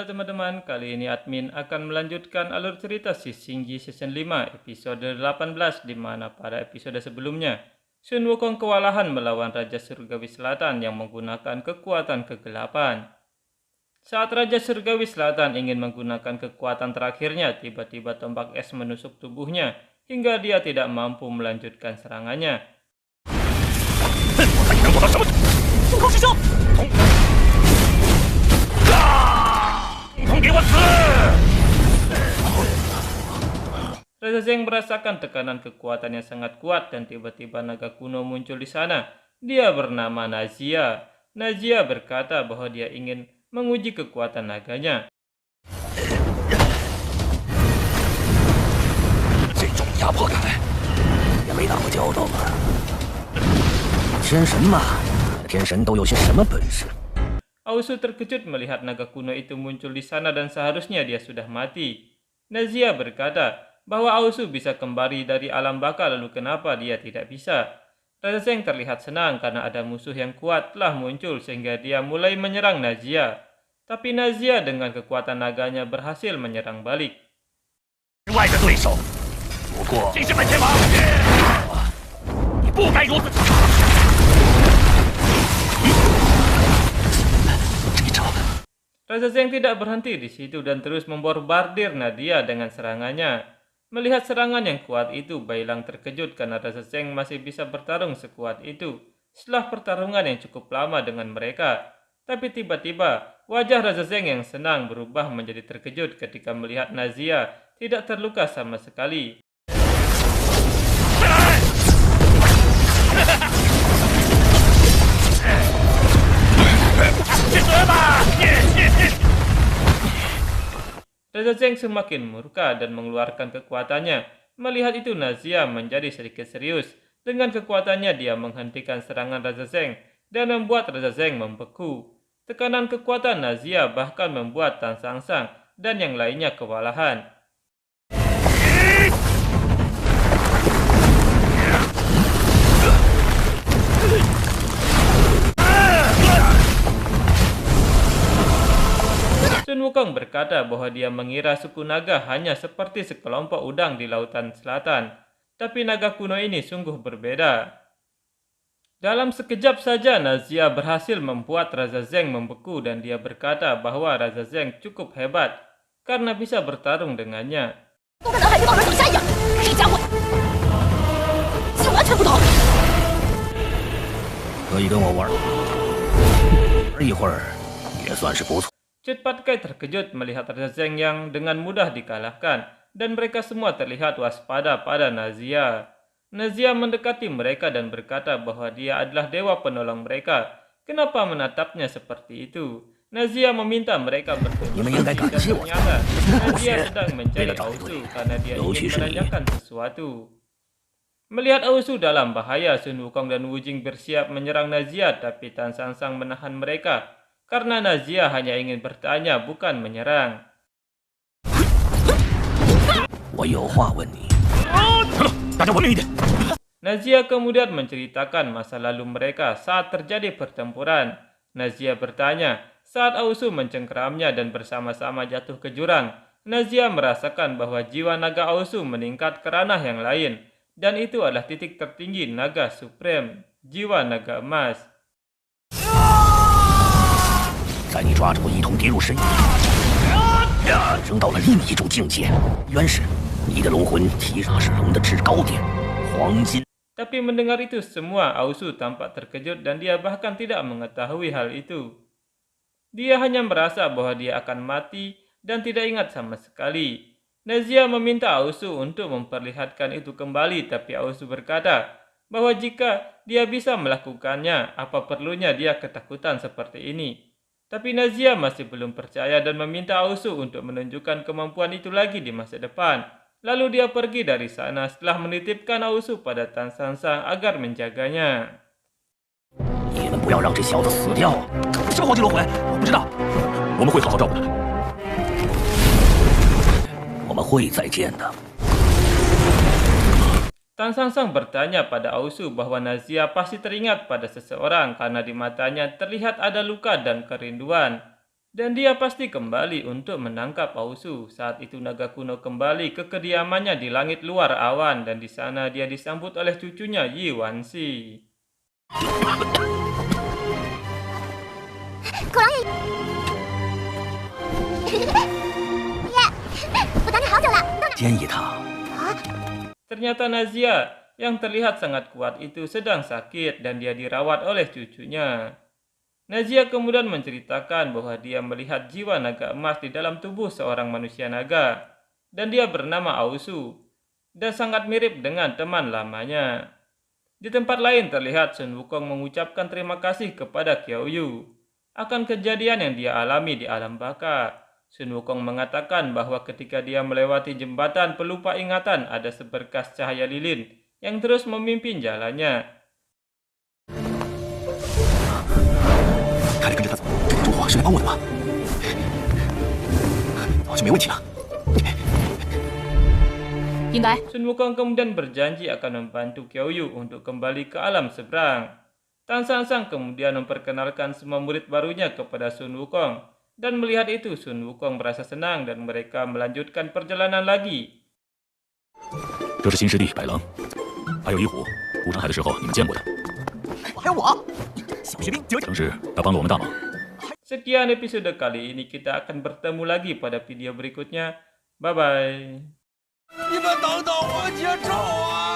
Halo teman-teman, kali ini admin akan melanjutkan alur cerita si Shinji Season 5 episode 18 di mana pada episode sebelumnya Sun Wukong kewalahan melawan Raja Surgawi Selatan yang menggunakan kekuatan kegelapan. Saat Raja Surgawi Selatan ingin menggunakan kekuatan terakhirnya, tiba-tiba tombak es menusuk tubuhnya hingga dia tidak mampu melanjutkan serangannya. Raja Zeng merasakan tekanan kekuatan yang sangat kuat dan tiba-tiba naga kuno muncul di sana. Dia bernama Nazia. Nazia berkata bahwa dia ingin menguji kekuatan naganya. Ausu terkejut melihat naga kuno itu muncul di sana dan seharusnya dia sudah mati. Nazia berkata bahwa Ausu bisa kembali dari alam baka, lalu kenapa dia tidak bisa? Raja Zeng terlihat senang karena ada musuh yang kuat telah muncul sehingga dia mulai menyerang Nazia. Tapi Nazia dengan kekuatan naganya berhasil menyerang balik. Raja Zeng tidak berhenti di situ dan terus membombardir Nadia dengan serangannya. Melihat serangan yang kuat itu, Bai Lang terkejut karena Raja Zeng masih bisa bertarung sekuat itu setelah pertarungan yang cukup lama dengan mereka. Tapi tiba-tiba, wajah Raja Zeng yang senang berubah menjadi terkejut ketika melihat Nazia tidak terluka sama sekali. Raja Zeng semakin murka dan mengeluarkan kekuatannya. Melihat itu, Nazia menjadi sedikit serius. Dengan kekuatannya dia menghentikan serangan Raja Zeng dan membuat Raja Zeng membeku. Tekanan kekuatan Nazia bahkan membuat Tan Sang Sang dan yang lainnya kewalahan. Sun Wukong berkata bahwa dia mengira suku naga hanya seperti sekelompok udang di lautan selatan. Tapi naga kuno ini sungguh berbeda. Dalam sekejap saja Nazia berhasil membuat Raja Zeng membeku dan dia berkata bahwa Raja Zeng cukup hebat karena bisa bertarung dengannya. Cut Patkai terkejut melihat Raja Zeng yang dengan mudah dikalahkan dan mereka semua terlihat waspada pada Nazia. Nazia mendekati mereka dan berkata bahwa dia adalah dewa penolong mereka. Kenapa menatapnya seperti itu? Nazia meminta mereka berterima kasih dan ternyata Nazia sedang mencari Ausu karena dia ingin menanyakan sesuatu. Melihat Ausu dalam bahaya, Sun Wukong dan Wu Jing bersiap menyerang Nazia, tapi Tan Sang Sang menahan mereka. Karena Nazia hanya ingin bertanya, bukan menyerang. Nazia kemudian menceritakan masa lalu mereka saat terjadi pertempuran. Nazia bertanya, saat Ausu mencengkeramnya dan bersama-sama jatuh ke jurang, Nazia merasakan bahwa jiwa naga Ausu meningkat ke ranah yang lain. Dan itu adalah titik tertinggi naga supreme, jiwa naga emas. Tapi mendengar itu semua, Ausu tampak terkejut dan dia bahkan tidak mengetahui hal itu. Dia hanya merasa bahwa dia akan mati dan tidak ingat sama sekali. Nazia meminta Ausu untuk memperlihatkan itu kembali, tapi Ausu berkata bahwa jika dia bisa melakukannya, apa perlunya dia ketakutan seperti ini. Tapi Nazia masih belum percaya dan meminta Ausu untuk menunjukkan kemampuan itu lagi di masa depan. Lalu dia pergi dari sana setelah menitipkan Ausu pada Tan Sang Sang agar menjaganya. Tan Sang Sang bertanya pada Ausu bahwa Nazia pasti teringat pada seseorang karena di matanya terlihat ada luka dan kerinduan. Dan dia pasti kembali untuk menangkap Ausu. Saat itu naga kuno kembali ke kediamannya di langit luar awan dan di sana dia disambut oleh cucunya Yi Wanxi. 狗狼也，耶，我等你好久了。建议他 Ternyata Nazia yang terlihat sangat kuat itu sedang sakit dan dia dirawat oleh cucunya. Nazia kemudian menceritakan bahwa dia melihat jiwa naga emas di dalam tubuh seorang manusia naga dan dia bernama Ausu dan sangat mirip dengan teman lamanya. Di tempat lain terlihat Sun Wukong mengucapkan terima kasih kepada Qiao Yu akan kejadian yang dia alami di alam baka. Sun Wukong mengatakan bahwa ketika dia melewati jembatan pelupa ingatan ada seberkas cahaya lilin yang terus memimpin jalannya. 看着跟着他走，这个烛火是来帮我的吗？好像没问题啊。 应该 Sun Wukong kemudian berjanji akan membantu Qiao Yu untuk kembali ke alam seberang. Tan San Sang kemudian memperkenalkan semua murid barunya kepada Sun Wukong. Dan melihat itu Sun Wukong merasa senang dan mereka melanjutkan perjalanan lagi. 这是新师弟百狼，还有一虎，古长海的时候你们见过的。还有我，小学兵九九。正是他帮了我们大忙。 Sekian episode kali ini, kita akan bertemu lagi pada video berikutnya. Bye bye. 你们等等我节奏啊！